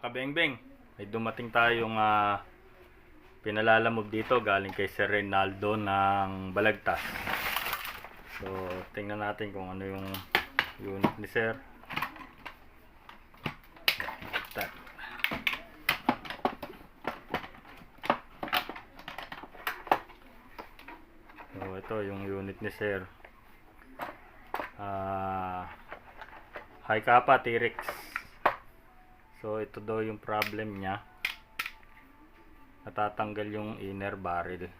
Kabengbeng, may dumating tayong pinalalamove dito galing kay Sir Reynaldo ng Balagtas. So, tingnan natin kung ano yung unit ni Sir. So, ito yung unit ni Sir. High Kappa T-Rex. So, ito daw yung problem niya. Natatanggal yung inner barrel.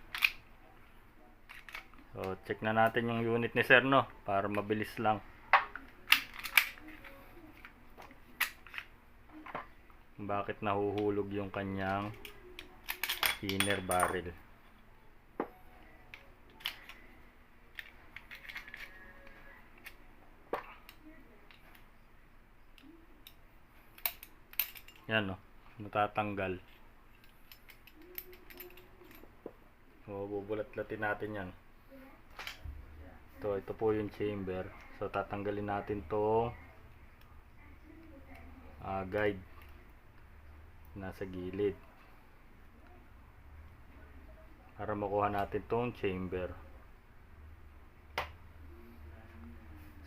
So, check na natin yung unit ni Sir, no? Para mabilis lang. Bakit nahuhulog yung kanyang inner barrel. Yan, no? Natatanggal. So, bubulat-latin natin yan. Ito po yung chamber. So, tatanggalin natin tong guide nasa gilid para makuha natin tong chamber.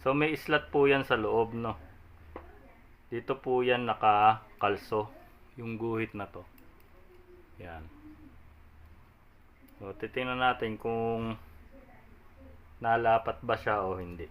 So, may slot po yan sa loob, no? Dito po yan nakakalso yung guhit na to. Yan. So, titingnan natin kung nalapat ba siya o hindi.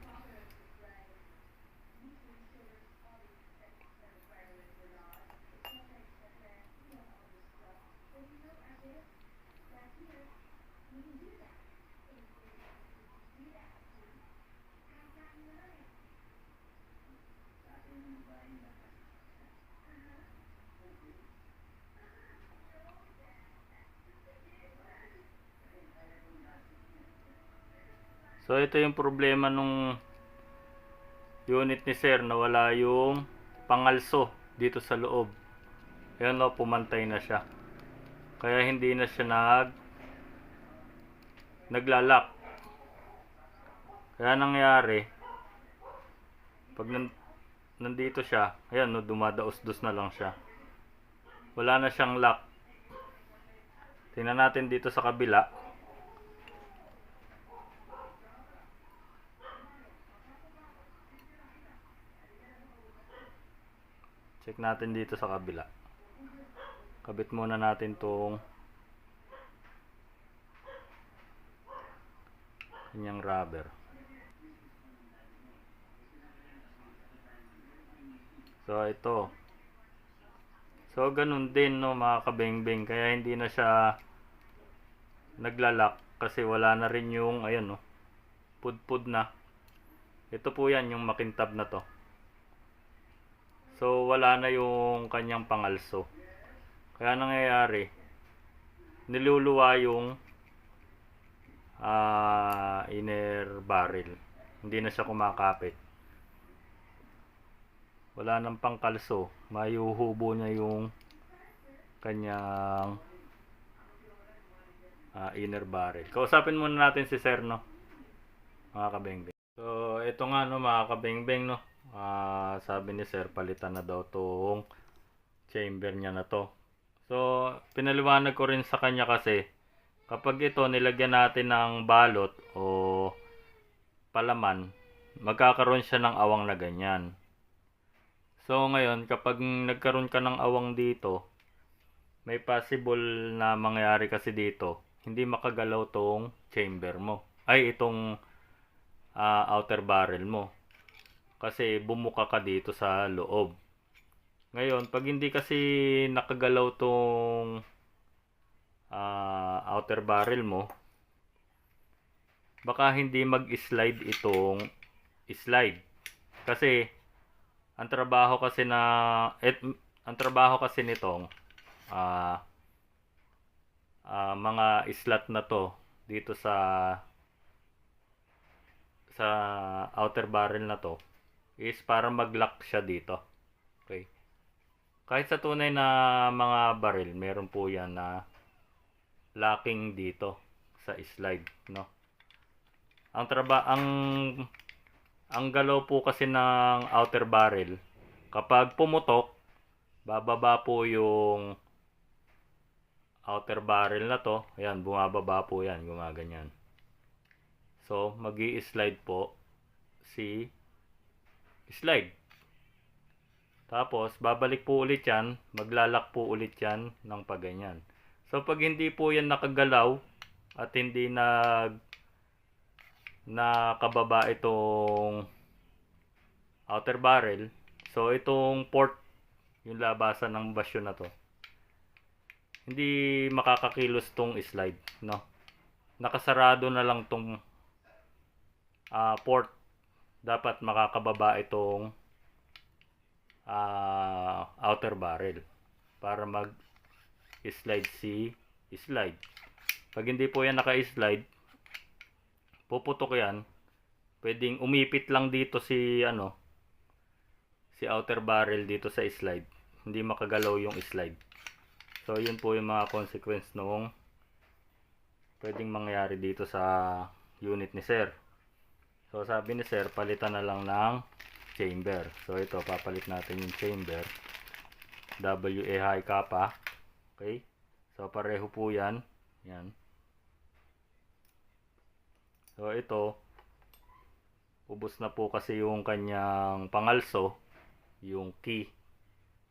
So, ito yung problema nung unit ni Sir, nawala yung pangalso dito sa loob. Ayan, no, pumantay na siya. Kaya hindi na siya naglalak. Kaya nangyari, pag nandito siya, ayan, no, dumadaos-dos na lang siya. Wala na siyang lock. Tingnan natin dito sa kabila. Check natin dito sa kabila. Kabit muna natin tong kanyang rubber. So, ito. So, ganun din, no, mga kabengbeng. Kaya hindi na siya naglalak kasi wala na rin yung, ayan, no, pudpud na. Ito po yan, yung makintab na to. So, wala na yung kanyang pangalso. Kaya nangyayari, niluluwa yung inner barrel. Hindi na siya kumakapit. Wala nang pangkalso. Mayuhubo niya yung kanyang inner barrel. Kausapin muna natin si Sir, no? Mga kabengbeng. So, ito nga, no, mga kabengbeng, no? Sabi ni Sir, palitan na daw tong chamber niya na to. So, pinaliwanag ko rin sa kanya kasi kapag ito nilagyan natin ng balot o palaman, magkakaroon siya ng awang na ganyan. So, ngayon, kapag nagkaroon ka ng awang dito, may possible na mangyari kasi dito, hindi makagalaw tong chamber mo. Ay, itong outer barrel mo. Kasi bumuka ka dito sa loob. Ngayon, pag hindi kasi nakagalaw tong outer barrel mo, baka hindi mag-slide itong slide. Kasi ang trabaho kasi nitong mga slot na to dito sa outer barrel na to is para mag-lock siya dito. Okay? Kahit sa tunay na mga barrel, meron po yan na locking dito sa slide, no? Ang galaw po kasi ng outer barrel, kapag pumutok, bababa po yung outer barrel na to. Ayan, bumababa po yan, gumaganyan. So, magi-slide po si slide. Tapos, babalik po ulit yan, maglalak po ulit yan ng paganyan. So, pag hindi po yan nakagalaw at hindi nakababa itong outer barrel, so itong port, yung labasan ng basyo na to, hindi makakakilos tong slide, no? Nakasarado na lang tong port. Dapat makakababa itong outer barrel para mag-slide si slide. Pag hindi po yan naka-slide, puputok yan. Pwedeng umipit lang dito si outer barrel dito sa slide. Hindi makagalaw yung slide. So, yun po yung mga consequence nung pwedeng mangyari dito sa unit ni Sir. So, sabi ni Sir, palitan na lang ng chamber. So, ito, papalit natin yung chamber. WA high kappa. Okay? So, pareho po yan. Yan. So, ito, ubos na po kasi yung kanyang pangalso, yung key.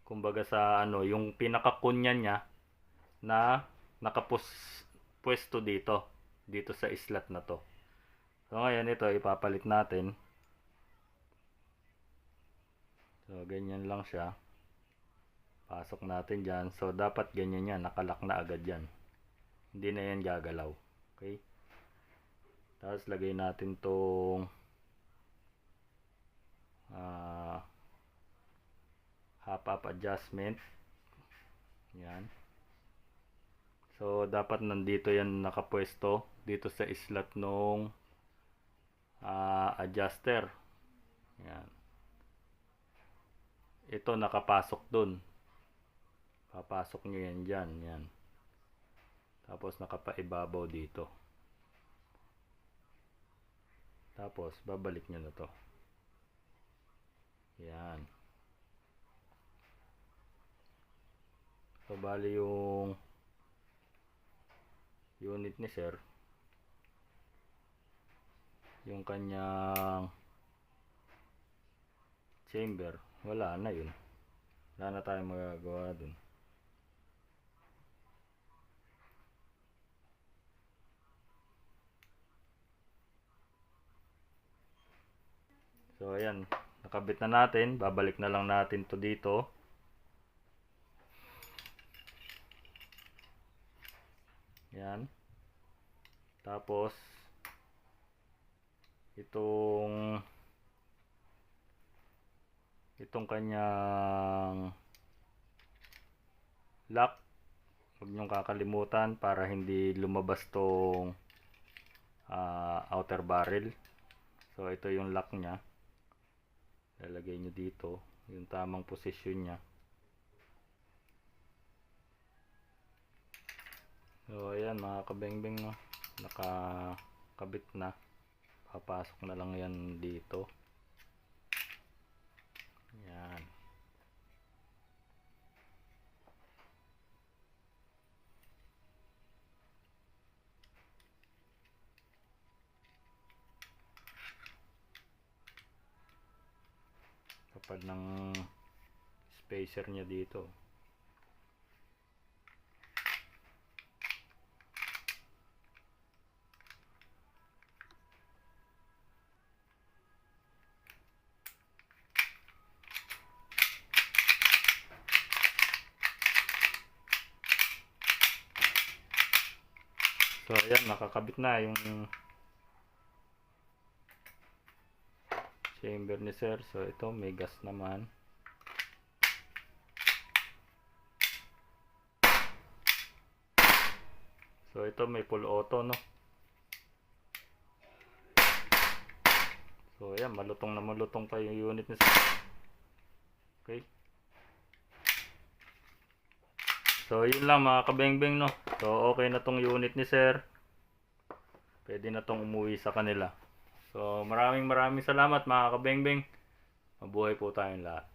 Kumbaga sa yung pinakakunyan niya na nakapwesto dito sa slot na to. So ngayon ito ipapalit natin. So ganyan lang siya. Pasok natin diyan. So dapat ganyan yan, nakalak na agad yan. Hindi na yan gagalaw. Okay? Tapos lagay natin tong half-up adjustment. Yan. So, dapat nandito yan nakapwesto. Dito sa slot nung adjuster. Yan. Ito nakapasok dun. Papasok nyo yan dyan. Yan. Tapos nakapaibabaw dito. Tapos, babalik nyo na to. Yan. So, bali yung unit ni Sir, yung kanyang chamber, wala na yun. Wala na tayong magagawa dun. So, ayan. Nakabit na natin. Babalik na lang natin to dito. Yan. Tapos itong kanyang lock, huwag niyong kakalimutan para hindi lumabas tong outer barrel. So ito yung lock niya. Lalagay niyo dito yung tamang posisyon niya. So ayan mga kabengbeng, no? Nakakabit na. Papasok na lang yan dito. Yan. Kapag ng spacer niya dito. So ayan, nakakabit na yung chamber ni Sir. So ito may gas naman. So ito may full auto, no? So ayan, malutong na malutong pa yung unit ni Sir. Okay. So yun lang mga kabengbeng, no? So okay na tong unit ni Sir. Pwede na tong umuwi sa kanila. So maraming salamat mga kabengbeng. Mabuhay po tayong lahat.